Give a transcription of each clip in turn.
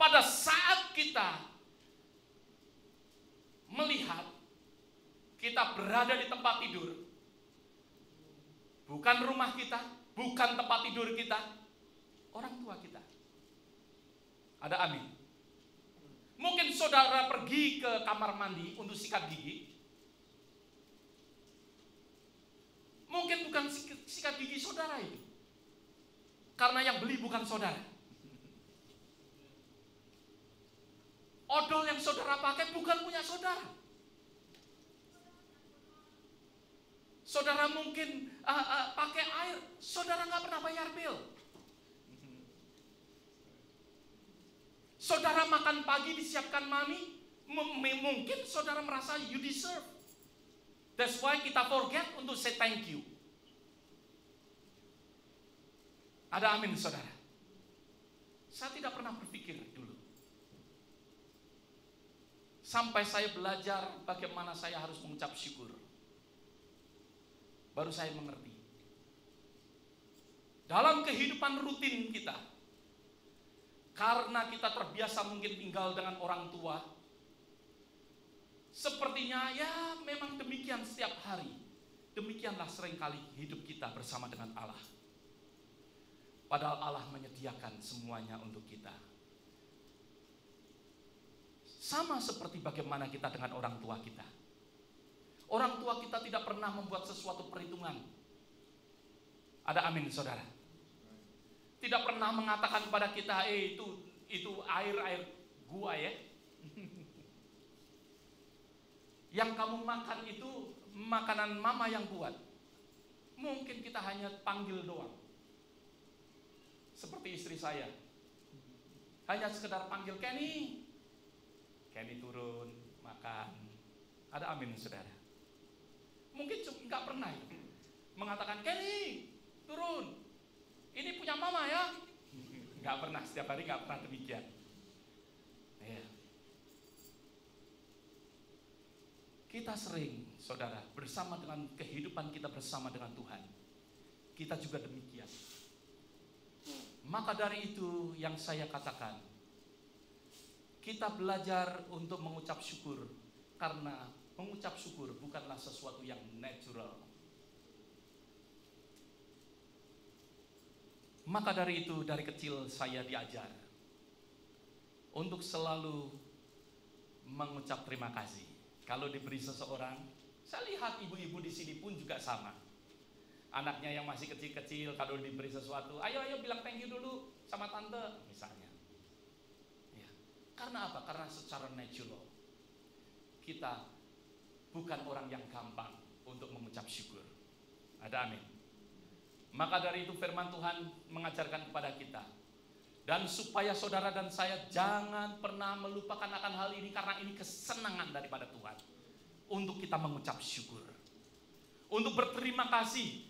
pada saat kita melihat kita berada di tempat tidur, bukan rumah kita, bukan tempat tidur kita, orang tua kita. Ada amin? Mungkin saudara pergi ke kamar mandi untuk sikat gigi. Mungkin bukan sikat gigi saudara itu, karena yang beli bukan saudara. Odol yang saudara pakai bukan punya saudara. Saudara mungkin pakai air, saudara nggak pernah bayar bill. Saudara makan pagi disiapkan mami, mungkin saudara merasa you deserve. That's why kita forget untuk say thank you. Ada amin saudara? Saya tidak pernah berpikir dulu. Sampai saya belajar bagaimana saya harus mengucap syukur. Baru saya mengerti. Dalam kehidupan rutin kita, karena kita terbiasa mungkin tinggal dengan orang tua, sepertinya ya memang demikian setiap hari. Demikianlah seringkali hidup kita bersama dengan Allah. Padahal Allah menyediakan semuanya untuk kita. Sama seperti bagaimana kita dengan orang tua kita. Orang tua kita tidak pernah membuat sesuatu perhitungan. Ada amin saudara? Tidak pernah mengatakan kepada kita, itu air gua ya. Yang kamu makan itu makanan mama yang buat. Mungkin kita hanya panggil doang. Seperti istri saya. Hanya sekedar panggil Kenny. Kenny turun, makan. Ada amin saudara? Mungkin nggak pernah itu. Mengatakan, Kenny, turun. Ini punya mama ya. Nggak pernah, setiap hari nggak pernah demikian. Ya. Kita sering, saudara, bersama dengan kehidupan kita bersama dengan Tuhan. Kita juga demikian. Maka dari itu yang saya katakan, kita belajar untuk mengucap syukur, karena mengucap syukur bukanlah sesuatu yang natural. Maka dari itu dari kecil saya diajar untuk selalu mengucap terima kasih. Kalau diberi seseorang, saya lihat ibu-ibu di sini pun juga sama. Anaknya yang masih kecil-kecil kalau diberi sesuatu, ayo bilang thank you dulu sama tante misalnya. Ya. Karena apa? Karena secara natural kita bukan orang yang gampang untuk mengucap syukur. Ada amin. Maka dari itu firman Tuhan mengajarkan kepada kita, dan supaya saudara dan saya jangan pernah melupakan akan hal ini, karena ini kesenangan daripada Tuhan untuk kita mengucap syukur, untuk berterima kasih.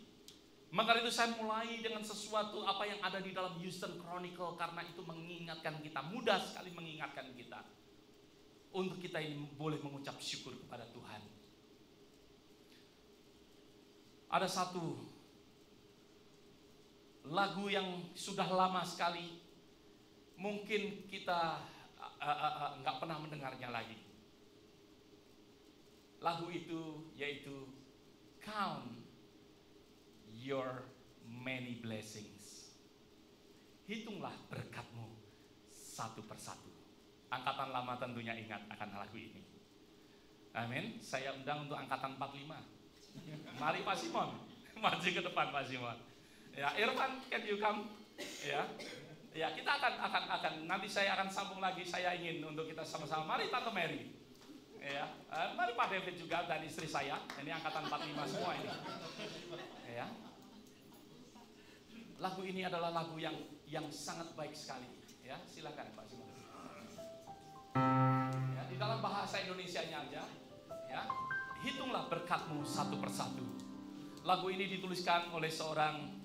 Maka itu saya mulai dengan sesuatu apa yang ada di dalam Houston Chronicle, karena itu mengingatkan kita, mudah sekali mengingatkan kita untuk kita ini boleh mengucap syukur kepada Tuhan. Ada satu lagu yang sudah lama sekali, mungkin kita nggak pernah mendengarnya lagi. Lagu itu yaitu Count Your Many Blessings. Hitunglah berkatmu satu persatu. Angkatan lama tentunya ingat akan lagu ini. Amin. Saya undang untuk angkatan 45. Mari Pak Simon, maju ke depan Pak Simon. Ya, Irfan, can you come? Ya, ya kita akan nanti saya akan sambung lagi. Saya ingin untuk kita sama-sama. Mari Tante Mary. Ya, mari Pak David juga dan istri saya. Ini angkatan 45 semua ini. Ya. Lagu ini adalah lagu yang sangat baik sekali. Ya, silakan Pak Simon. Ya, di dalam bahasa Indonesianya aja. Ya, hitunglah berkatmu satu persatu. Lagu ini dituliskan oleh seorang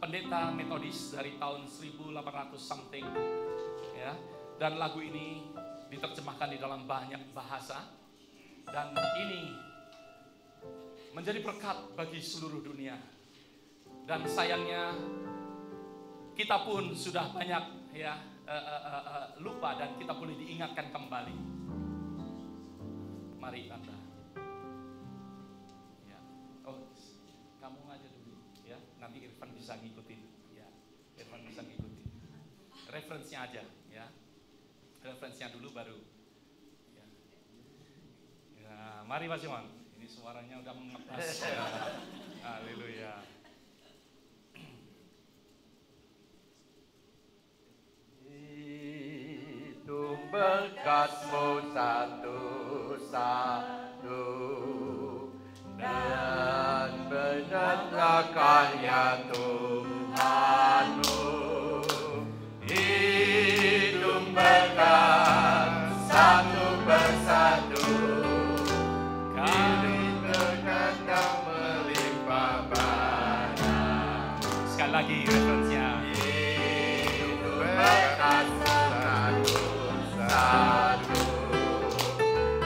pendeta metodis dari tahun 1800 something. Ya, dan lagu ini diterjemahkan di dalam banyak bahasa, dan ini menjadi berkat bagi seluruh dunia. Dan sayangnya kita pun sudah banyak lupa dan kita boleh diingatkan kembali. Mari Tante. Ya. Oh, kamu aja dulu ya. Nanti Irfan bisa ngikutin. Ya. Irfan bisa ngikutin. Referensinya aja ya. Referensinya dulu baru. Ya. Ya, mari Mas Iman. Ini suaranya udah mengepas ya. Haleluya. Hidup berkat-Mu satu-satu, dan benarlah karya Tuhan-Mu. Hidup berkat satu persatu, kami berkat yang melimpah padamu. Sekali lagi referensinya. Hidup berkat satu-satu,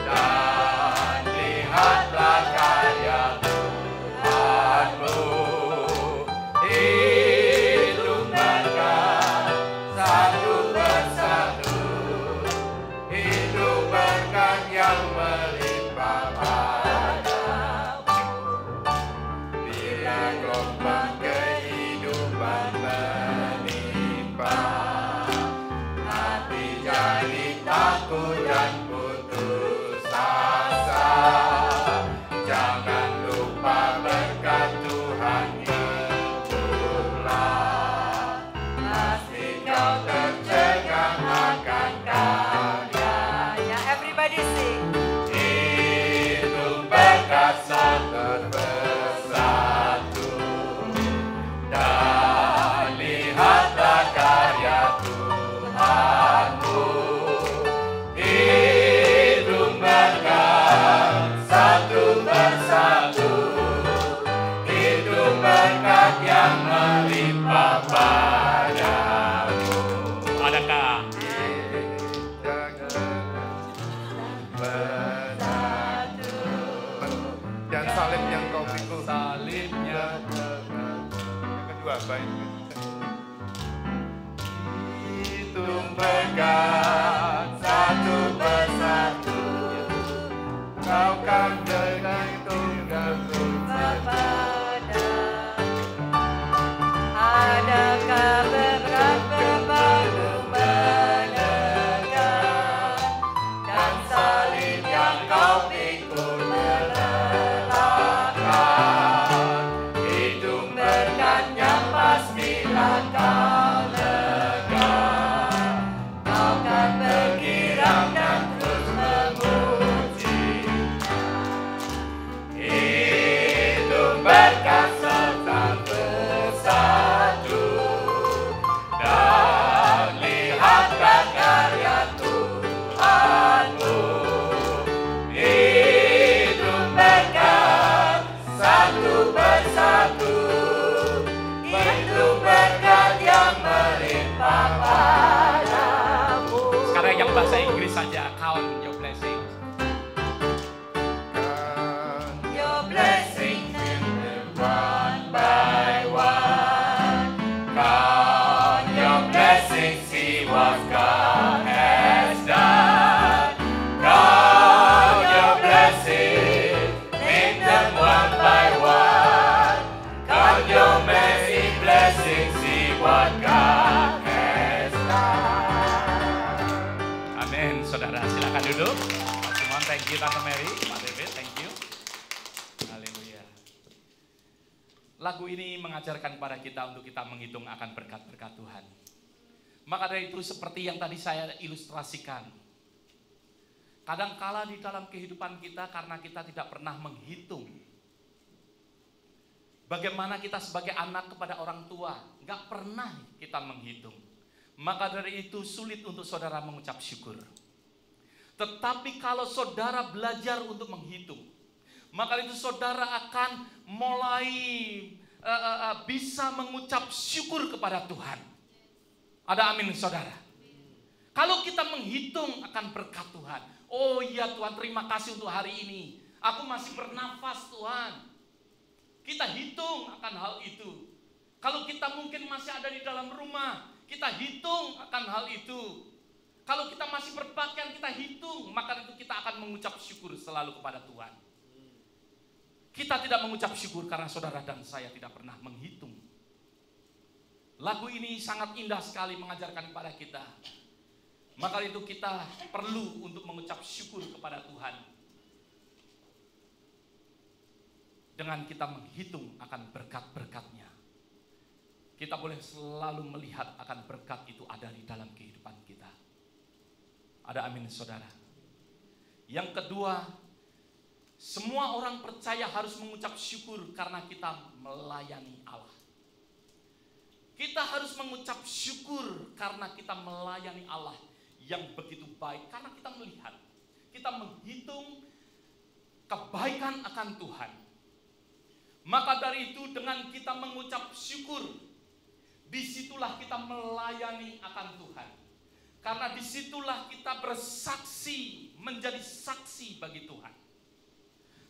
dan lihatlah karya Tuhan-Mu. Hidup berkat satu persatu, hidup berkat yang melimpah padamu. Bila gelombang kehidupan menimpa, hati jadi takut dan putus asa. Jangan lupa berkat Tuhan nyebutlah, pasti kau tercengang akan karyanya. Everybody sing. Hidup berkat satu persatu, dan lihatlah karya Tuhan-Mu. Hidup berkat satu persatu, hidup berkat yang melimpah padamu. Adakah dan salib yang kau pikul, salibnya? yang kedua baik. Hidup berkat satu persatu, kau kan dengan tunggal Adakah beberapa baru menegak, dan salib yang kau pikul melelahkan. Hidup berkatnya pastilah kau lega, kau kan bergirang dan terus memuji. Hidup berkat satu persatu, dan lihatlah karya Tuhan-Mu. Hidup berkat satu persatu, hidup berkat yang melimpah padamu. Sekarang yang bahasa Inggris saja. Count your blessing. your blessing One by one, count your blessings, see what God has done. Count your blessings, name them one by one. Count your many blessings, see what God has done. Amin. Saudara silakan duduk. Mas Simon, thank you. Tante Mary, Pak David, thank you. Haleluya. Lagu ini mengajarkan kepada kita untuk kita menghitung akan berkat-berkat Tuhan. Maka dari itu seperti yang tadi saya ilustrasikan. Kadangkala di dalam kehidupan kita karena kita tidak pernah menghitung. Bagaimana kita sebagai anak kepada orang tua, nggak pernah kita menghitung. Maka dari itu sulit untuk saudara mengucap syukur. Tetapi kalau saudara belajar untuk menghitung, maka itu saudara akan mulai bisa mengucap syukur kepada Tuhan. Ada amin saudara? Kalau kita menghitung akan berkat Tuhan. Oh iya Tuhan, terima kasih untuk hari ini. Aku masih bernafas Tuhan. Kita hitung akan hal itu. Kalau kita mungkin masih ada di dalam rumah, kita hitung akan hal itu. Kalau kita masih berpakaian, kita hitung, maka itu kita akan mengucap syukur selalu kepada Tuhan. Kita tidak mengucap syukur karena saudara dan saya tidak pernah menghitung. Lagu ini sangat indah sekali mengajarkan kepada kita. Maka itu kita perlu untuk mengucap syukur kepada Tuhan. Dengan kita menghitung akan berkat-berkatnya. Kita boleh selalu melihat akan berkat itu ada di dalam kehidupan kita. Ada amin saudara. Yang kedua, semua orang percaya harus mengucap syukur karena kita melayani Allah. Kita harus mengucap syukur karena kita melayani Allah yang begitu baik. Karena kita melihat, kita menghitung kebaikan akan Tuhan. Maka dari itu dengan kita mengucap syukur, disitulah kita melayani akan Tuhan. Karena disitulah kita bersaksi, menjadi saksi bagi Tuhan.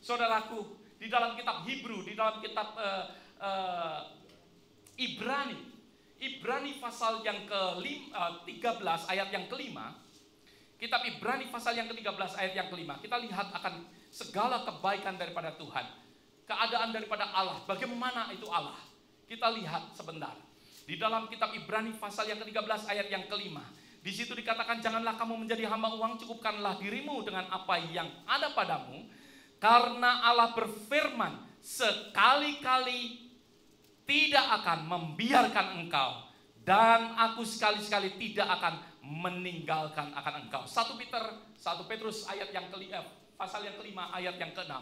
Saudaraku, di dalam kitab Hebrew, di dalam kitab Ibrani pasal yang ke-13 ayat yang kelima, kitab Ibrani pasal yang ke-13 ayat yang kelima, kita lihat akan segala kebaikan daripada Tuhan, keadaan daripada Allah, bagaimana itu Allah. Kita lihat sebentar. Di dalam kitab Ibrani pasal yang ke-13 ayat yang kelima, di situ dikatakan, janganlah kamu menjadi hamba uang, cukupkanlah dirimu dengan apa yang ada padamu, karena Allah berfirman, sekali-kali tidak akan membiarkan engkau, dan aku sekali-sekali tidak akan meninggalkan akan engkau. 1 Petrus ayat yang pasal yang kelima ayat yang ke-6.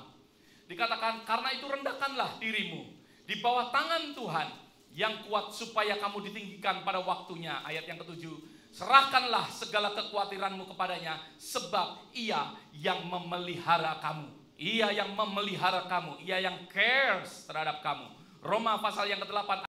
Dikatakan, karena itu rendahkanlah dirimu di bawah tangan Tuhan yang kuat supaya kamu ditinggikan pada waktunya. Ayat yang ke-7, serahkanlah segala kekhawatiranmu kepadanya, sebab ia yang memelihara kamu. Ia yang memelihara kamu, ia yang cares terhadap kamu. Roma pasal yang ke-8